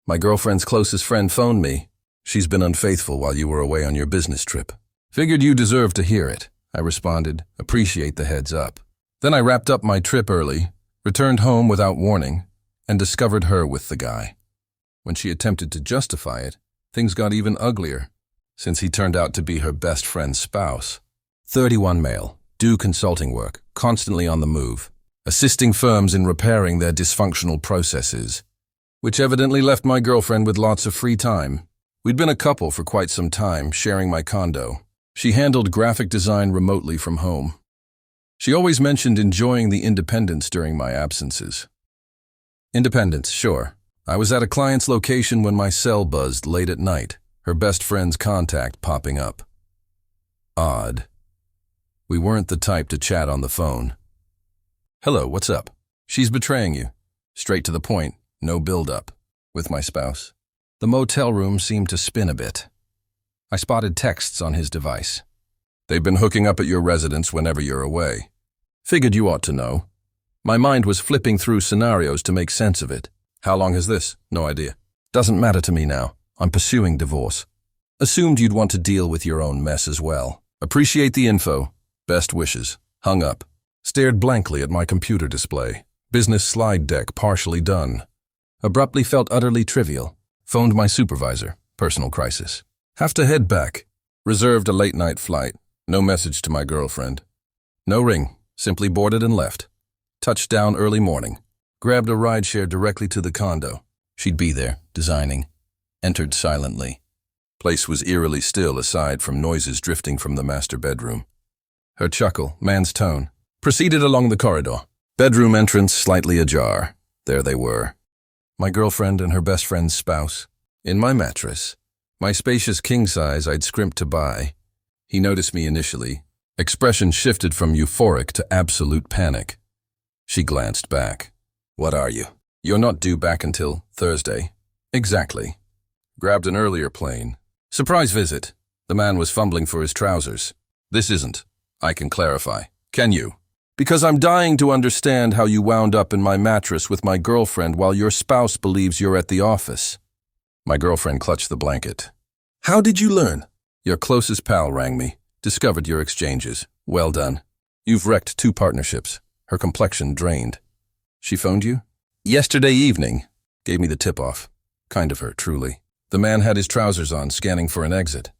My girlfriend's closest friend phoned me. She's been unfaithful while you were away on your business trip. Figured you deserved to hear it, I responded. Appreciate the heads up. Then I wrapped up my trip early, returned home without warning, and discovered her with the guy. When she attempted to justify it, things got even uglier, since he turned out to be her best friend's spouse. 31 male, do consulting work, constantly on the move, assisting firms in repairing their dysfunctional processes, which evidently left my girlfriend with lots of free time. We'd been a couple for quite some time, sharing my condo. She handled graphic design remotely from home. She always mentioned enjoying the independence during my absences. Independence, sure. I was at a client's location when my cell buzzed late at night, her best friend's contact popping up. Odd. We weren't the type to chat on the phone. Hello, what's up? She's betraying you. Straight to the point, no build-up. With my spouse. The motel room seemed to spin a bit. I spotted texts on his device. They've been hooking up at your residence whenever you're away. Figured you ought to know. My mind was flipping through scenarios to make sense of it. How long is this? No idea. Doesn't matter to me now. I'm pursuing divorce. Assumed you'd want to deal with your own mess as well. Appreciate the info. Best wishes. Hung up. Stared blankly at my computer display. Business slide deck partially done. Abruptly felt utterly trivial. Phoned my supervisor. Personal crisis. Have to head back. Reserved a late-night flight. No message to my girlfriend. No ring. Simply boarded and left. Touchdown early morning. Grabbed a rideshare directly to the condo. She'd be there, designing. Entered silently. Place was eerily still aside from noises drifting from the master bedroom. Her chuckle, man's tone. Proceeded along the corridor. Bedroom entrance slightly ajar. There they were. My girlfriend and her best friend's spouse. In my mattress. My spacious king size I'd scrimped to buy. He noticed me initially. Expression shifted from euphoric to absolute panic. She glanced back. What are you? You're not due back until Thursday. Exactly. Grabbed an earlier plane. Surprise visit. The man was fumbling for his trousers. This isn't. I can clarify. Can you? Because I'm dying to understand how you wound up in my mattress with my girlfriend while your spouse believes you're at the office. My girlfriend clutched the blanket. How did you learn? Your closest pal rang me. Discovered your exchanges. Well done. You've wrecked 2 partnerships. Her complexion drained. She phoned you? Yesterday evening. Gave me the tip-off. Kind of her, truly. The man had his trousers on, scanning for an exit.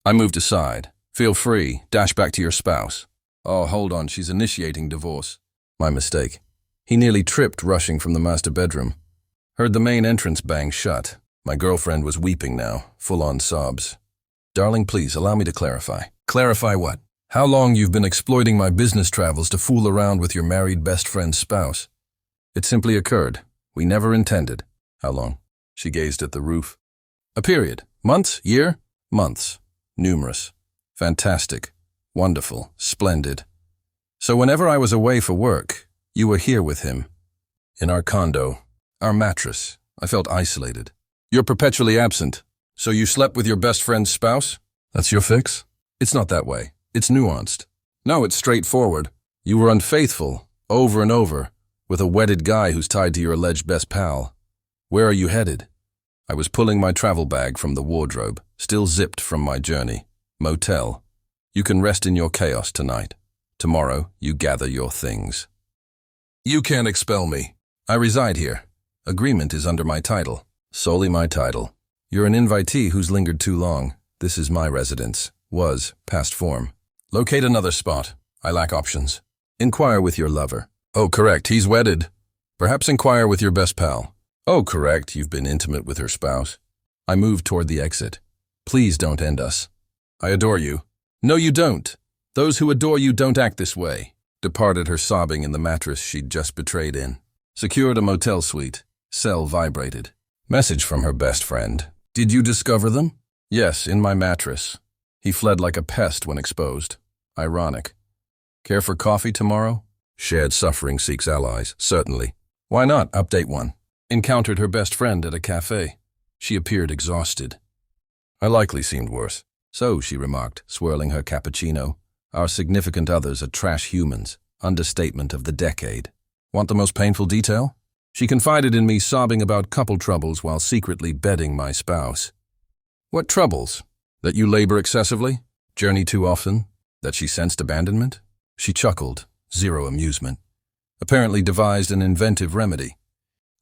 I moved aside. Feel free. Dash back to your spouse. Oh, hold on. She's initiating divorce. My mistake. He nearly tripped rushing from the master bedroom. Heard the main entrance bang shut. My girlfriend was weeping now, full-on sobs. Darling, please, allow me to clarify. Clarify what? How long you've been exploiting my business travels to fool around with your married best friend's spouse. It simply occurred. We never intended. How long? She gazed at the roof. A period. Months? Year? Months. Numerous. Fantastic. Wonderful. Splendid. So whenever I was away for work, you were here with him. In our condo. Our mattress. I felt isolated. You're perpetually absent. So you slept with your best friend's spouse? That's your fix? It's not that way. It's nuanced. No, it's straightforward. You were unfaithful, over and over, with a wedded guy who's tied to your alleged best pal. Where are you headed? I was pulling my travel bag from the wardrobe, still zipped from my journey. Motel. You can rest in your chaos tonight. Tomorrow, you gather your things. You can't expel me. I reside here. Agreement is under my title. Solely my title. You're an invitee who's lingered too long. This is my residence. Was, past form. Locate another spot. I lack options. Inquire with your lover. Oh, correct, he's wedded. Perhaps inquire with your best pal. Oh, correct, you've been intimate with her spouse. I moved toward the exit. Please don't end us. I adore you. No, you don't. Those who adore you don't act this way. Departed her sobbing in the mattress she'd just betrayed in. Secured a motel suite. Cell vibrated. Message from her best friend. Did you discover them? Yes, in my mattress. He fled like a pest when exposed. Ironic. Care for coffee tomorrow? Shared suffering seeks allies, certainly. Why not? Update 1. Encountered her best friend at a cafe. She appeared exhausted. I likely seemed worse. So, she remarked, swirling her cappuccino, our significant others are trash humans. Understatement of the decade. Want the most painful detail? She confided in me, sobbing about couple troubles while secretly bedding my spouse. What troubles? That you labor excessively? Journey too often? That she sensed abandonment? She chuckled, zero amusement. Apparently devised an inventive remedy.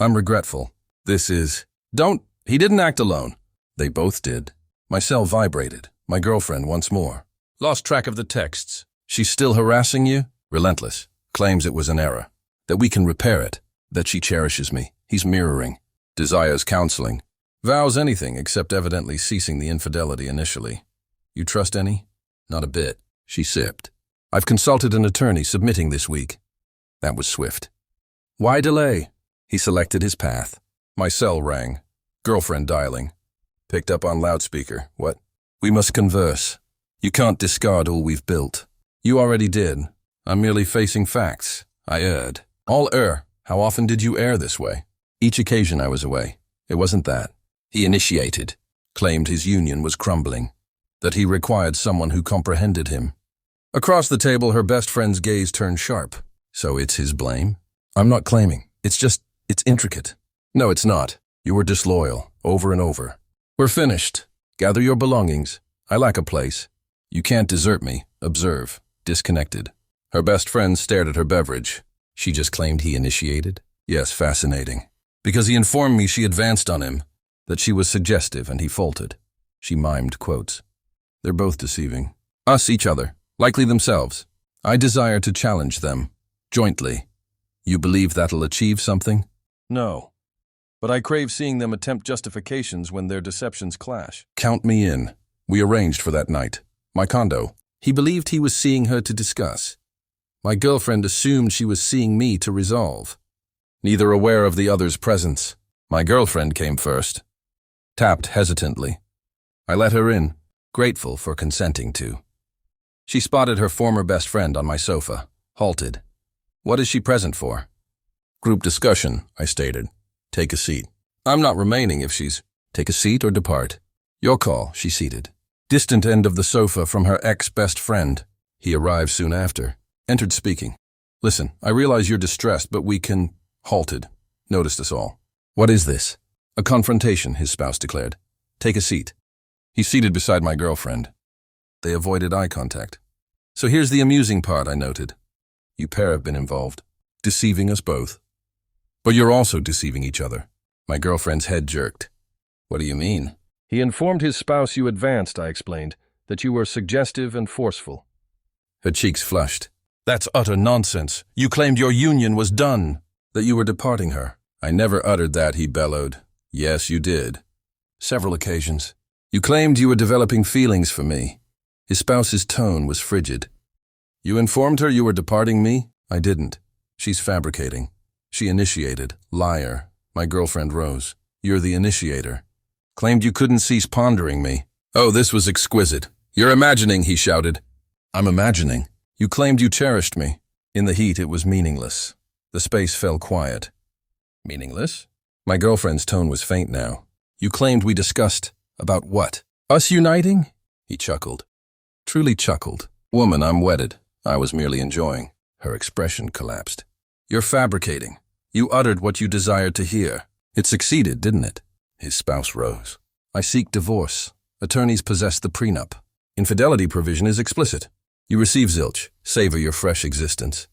I'm regretful. He didn't act alone. They both did. My cell vibrated. My girlfriend once more. Lost track of the texts. She's still harassing you? Relentless. Claims it was an error. That we can repair it. That she cherishes me. He's mirroring. Desires counseling. Vows anything except evidently ceasing the infidelity initially. You trust any? Not a bit. She sipped. I've consulted an attorney submitting this week. That was swift. Why delay? He selected his path. My cell rang. Girlfriend dialing. Picked up on loudspeaker. What? We must converse. You can't discard all we've built. You already did. I'm merely facing facts. I erred. All err. How often did you err this way? Each occasion I was away. It wasn't that. He initiated. Claimed his union was crumbling. That he required someone who comprehended him. Across the table, her best friend's gaze turned sharp. So it's his blame? I'm not claiming. It's intricate. No, it's not. You were disloyal, over and over. We're finished. Gather your belongings. I lack a place. You can't desert me. Observe. Disconnected. Her best friend stared at her beverage. She just claimed he initiated? Yes, fascinating. Because he informed me she advanced on him, that she was suggestive and he faltered. She mimed quotes. They're both deceiving. Us, each other. Likely themselves. I desire to challenge them. Jointly. You believe that'll achieve something? No. But I crave seeing them attempt justifications when their deceptions clash. Count me in. We arranged for that night. My condo. He believed he was seeing her to discuss. My girlfriend assumed she was seeing me to resolve. Neither aware of the other's presence. My girlfriend came first. Tapped hesitantly. I let her in, grateful for consenting to. She spotted her former best friend on my sofa, halted. What is she present for? Group discussion, I stated. Take a seat. I'm not remaining if she's... Take a seat or depart. Your call, she seated. Distant end of the sofa from her ex-best friend. He arrived soon after. Entered speaking. Listen, I realize you're distressed, but we can... Halted. Noticed us all. What is this? A confrontation, his spouse declared. Take a seat. He seated beside my girlfriend. They avoided eye contact. So here's the amusing part, I noted. You pair have been involved, deceiving us both. But you're also deceiving each other. My girlfriend's head jerked. What do you mean? He informed his spouse you advanced, I explained, that you were suggestive and forceful. Her cheeks flushed. That's utter nonsense. You claimed your union was done, that you were departing her. I never uttered that, he bellowed. Yes, you did. Several occasions. You claimed you were developing feelings for me. His spouse's tone was frigid. You informed her you were departing me? I didn't. She's fabricating. She initiated. Liar. My girlfriend rose. You're the initiator. Claimed you couldn't cease pondering me. Oh, this was exquisite. You're imagining, he shouted. I'm imagining. You claimed you cherished me. In the heat, it was meaningless. The space fell quiet. Meaningless? My girlfriend's tone was faint now. You claimed we discussed. About what? Us uniting? He chuckled. Truly chuckled. Woman, I'm wedded. I was merely enjoying. Her expression collapsed. You're fabricating. You uttered what you desired to hear. It succeeded, didn't it? His spouse rose. I seek divorce. Attorneys possess the prenup. Infidelity provision is explicit. You receive zilch. Savor your fresh existence.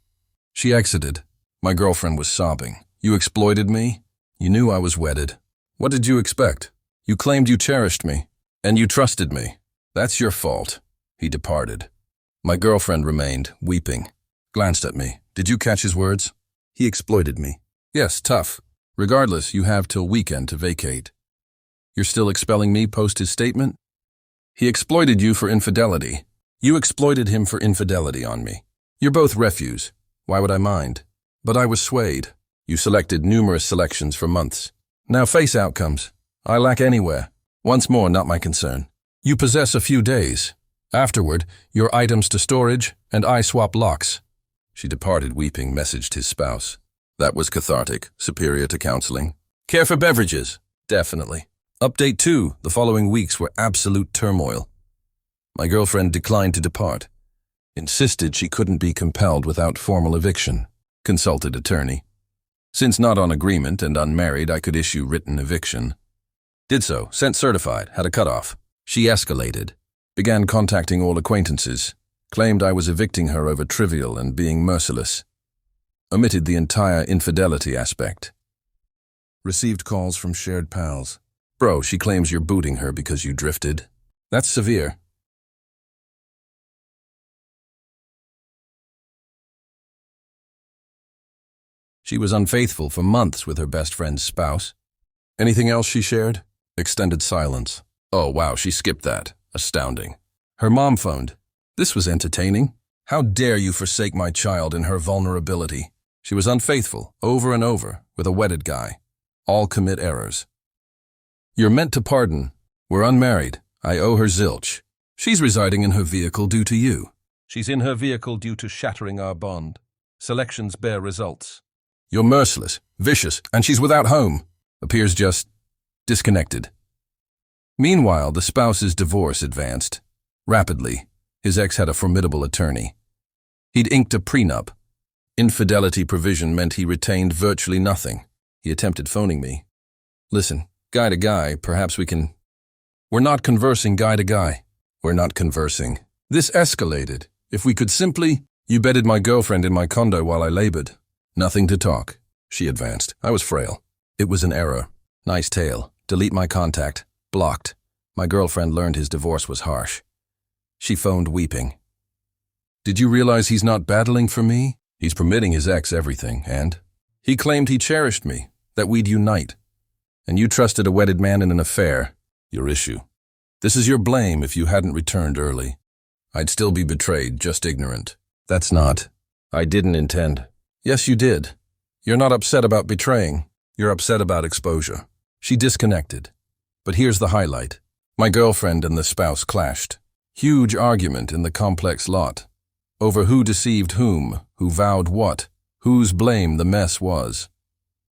She exited. My girlfriend was sobbing. You exploited me? You knew I was wedded. What did you expect? You claimed you cherished me. And you trusted me. That's your fault. He departed. My girlfriend remained, weeping. Glanced at me. Did you catch his words? He exploited me. Yes, tough. Regardless, you have till weekend to vacate. You're still expelling me post his statement? He exploited you for infidelity. You exploited him for infidelity on me. You're both refuse. Why would I mind? But I was swayed. You selected numerous selections for months. Now face outcomes. I lack anywhere. Once more, not my concern. You possess a few days. Afterward, your items to storage, and I swap locks. She departed weeping, messaged his spouse. That was cathartic, superior to counseling. Care for beverages? Definitely. Update 2, the following weeks were absolute turmoil. My girlfriend declined to depart. Insisted she couldn't be compelled without formal eviction. Consulted attorney. Since not on agreement and unmarried, I could issue written eviction. Did so, sent certified, had a cutoff. She escalated, began contacting all acquaintances, claimed I was evicting her over trivial and being merciless. Omitted the entire infidelity aspect. Received calls from shared pals. Bro, she claims you're booting her because you drifted. That's severe. She was unfaithful for months with her best friend's spouse. Anything else she shared? Extended silence. Oh wow, she skipped that. Astounding. Her mom phoned. This was entertaining. How dare you forsake my child in her vulnerability? She was unfaithful, over and over, with a wedded guy. All commit errors. You're meant to pardon. We're unmarried. I owe her zilch. She's residing in her vehicle due to you. She's in her vehicle due to shattering our bond. Selections bear results. You're merciless, vicious, and she's without home. Appears just disconnected. Meanwhile, the spouse's divorce advanced. Rapidly, his ex had a formidable attorney. He'd inked a prenup. Infidelity provision meant he retained virtually nothing. He attempted phoning me. Listen, guy to guy, perhaps we can... We're not conversing guy to guy. We're not conversing. This escalated. If we could simply... You bedded my girlfriend in my condo while I labored. Nothing to talk. She advanced. I was frail. It was an error. Nice tale. Delete my contact. Blocked. My girlfriend learned his divorce was harsh. She phoned weeping. Did you realize he's not battling for me? He's permitting his ex everything, and he claimed he cherished me, that we'd unite. And you trusted a wedded man in an affair. Your issue. This is your blame if you hadn't returned early. I'd still be betrayed, just ignorant. That's not. I didn't intend. Yes, you did. You're not upset about betraying. You're upset about exposure. She disconnected. But here's the highlight. My girlfriend and the spouse clashed. Huge argument in the complex lot. Over who deceived whom, who vowed what, whose blame the mess was.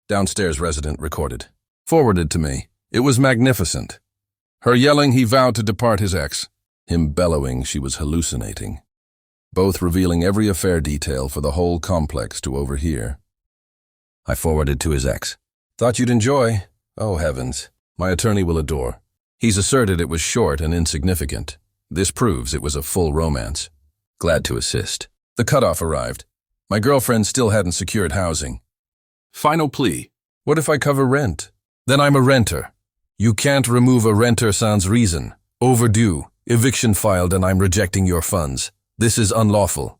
Downstairs resident recorded. Forwarded to me. It was magnificent. Her yelling he vowed to depart his ex. Him bellowing she was hallucinating. Both revealing every affair detail for the whole complex to overhear. I forwarded to his ex. Thought you'd enjoy. Oh heavens. My attorney will adore. He's asserted it was short and insignificant. This proves it was a full romance. Glad to assist. The cutoff arrived. My girlfriend still hadn't secured housing. Final plea. What if I cover rent? Then I'm a renter. You can't remove a renter sans reason. Overdue. Eviction filed and I'm rejecting your funds. This is unlawful.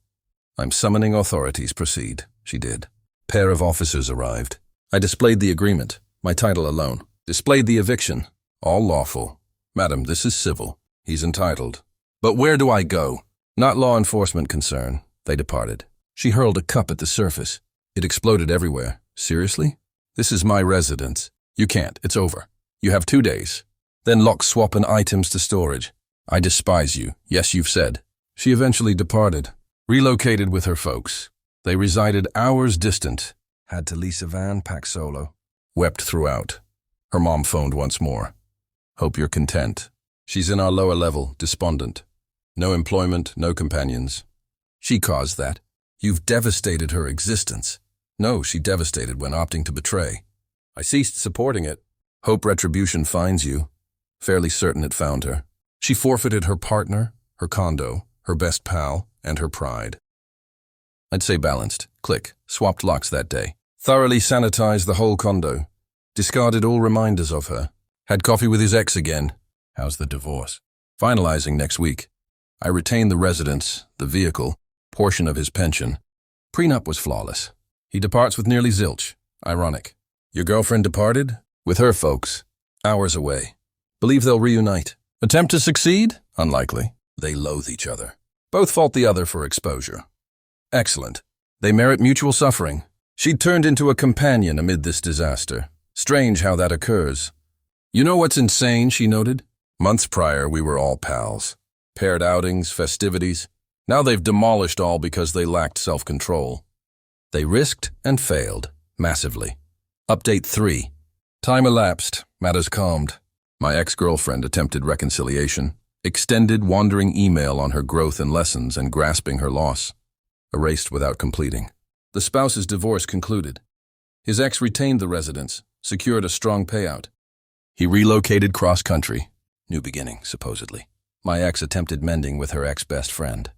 I'm summoning authorities. Proceed. She did. Pair of officers arrived. I displayed the agreement. My title alone. Displayed the eviction. All lawful. Madam, this is civil. He's entitled. But where do I go? Not law enforcement concern. They departed. She hurled a cup at the surface. It exploded everywhere. Seriously? This is my residence. You can't. It's over. You have 2 days. Then lock swapping items to storage. I despise you. Yes, you've said. She eventually departed. Relocated with her folks. They resided hours distant. Had to lease a van, pack solo. Wept throughout. Her mom phoned once more. Hope you're content. She's in our lower level, despondent. No employment, no companions. She caused that. You've devastated her existence. No, she devastated when opting to betray. I ceased supporting it. Hope retribution finds you. Fairly certain it found her. She forfeited her partner, her condo, her best pal, and her pride. I'd say balanced. Click. Swapped locks that day. Thoroughly sanitized the whole condo. Discarded all reminders of her. Had coffee with his ex again. How's the divorce? Finalizing next week. I retained the residence, the vehicle, portion of his pension. Prenup was flawless. He departs with nearly zilch. Ironic. Your girlfriend departed? With her folks. Hours away. Believe they'll reunite. Attempt to succeed? Unlikely. They loathe each other. Both fault the other for exposure. Excellent. They merit mutual suffering. She'd turned into a companion amid this disaster. Strange how that occurs. You know what's insane, she noted? Months prior, we were all pals. Paired outings, festivities. Now they've demolished all because they lacked self-control. They risked and failed, massively. Update 3. Time elapsed, matters calmed. My ex-girlfriend attempted reconciliation. Extended wandering email on her growth and lessons and grasping her loss. Erased without completing. The spouse's divorce concluded. His ex retained the residence, secured a strong payout. He relocated cross-country. New beginning, supposedly. My ex attempted mending with her ex-best friend.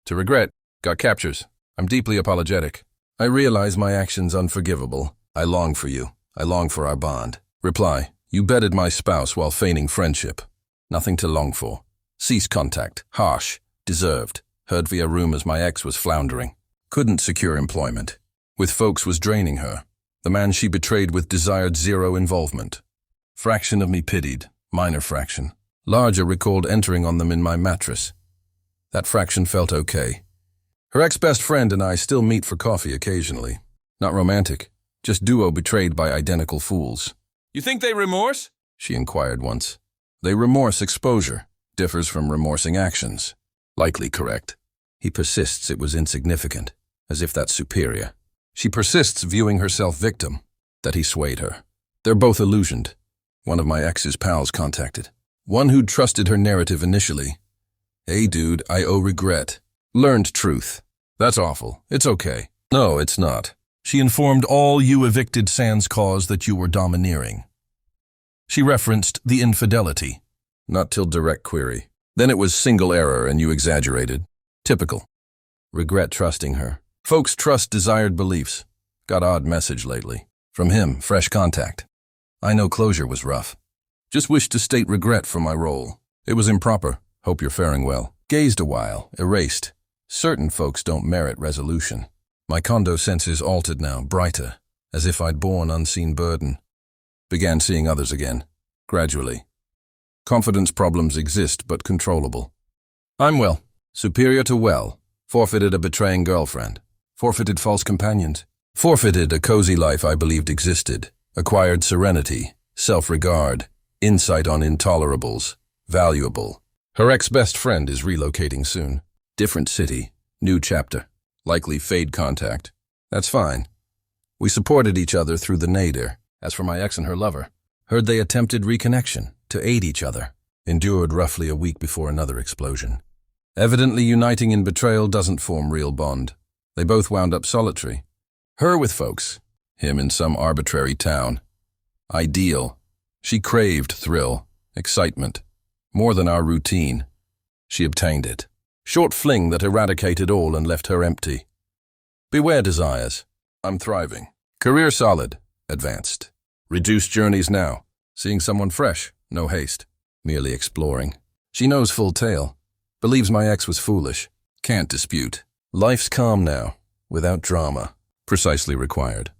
To regret, got captures. I'm deeply apologetic. I realize my actions unforgivable. I long for you. I long for our bond. Reply, you bedded my spouse while feigning friendship. Nothing to long for. Cease contact. Harsh. Deserved. Heard via rumors my ex was floundering. Couldn't secure employment. With folks was draining her. The man she betrayed with desired zero involvement. Fraction of me pitied. Minor fraction. Larger recalled entering on them in my mattress. That fraction felt okay. Her ex-best friend and I still meet for coffee occasionally. Not romantic. Just duo betrayed by identical fools. You think they remorse? She inquired once. They remorse exposure. Differs from remorsing actions. Likely correct. He persists it was insignificant, as if that's superior. She persists viewing herself victim, that he swayed her. They're both illusioned. One of my ex's pals contacted. One who'd trusted her narrative initially. Hey dude, I owe regret. Learned truth. That's awful. It's okay. No, it's not. She informed all you evicted sans cause that you were domineering. She referenced the infidelity. Not till direct query. Then it was single error and you exaggerated. Typical. Regret trusting her. Folks trust desired beliefs. Got odd message lately. From him, fresh contact. I know closure was rough. Just wished to state regret for my role. It was improper. Hope you're faring well. Gazed a while, erased. Certain folks don't merit resolution. My condo senses altered now, brighter, as if I'd borne unseen burden. Began seeing others again, gradually. Confidence problems exist, but controllable. I'm well. Superior to well. Forfeited a betraying girlfriend. Forfeited false companions. Forfeited a cozy life I believed existed. Acquired serenity, self-regard, insight on intolerables. Valuable. Her ex-best friend is relocating soon. Different city, new chapter. Likely fade contact. That's fine. We supported each other through the nadir. As for my ex and her lover, heard they attempted reconnection, to aid each other. Endured roughly a week before another explosion. Evidently uniting in betrayal doesn't form real bond. They both wound up solitary. Her with folks, him in some arbitrary town. Ideal. She craved thrill, excitement, more than our routine. She obtained it. Short fling that eradicated all and left her empty. Beware desires. I'm thriving. Career solid. Advanced. Reduced journeys now. Seeing someone fresh. No haste. Merely exploring. She knows full tale. Believes my ex was foolish. Can't dispute. Life's calm now. Without drama. Precisely required.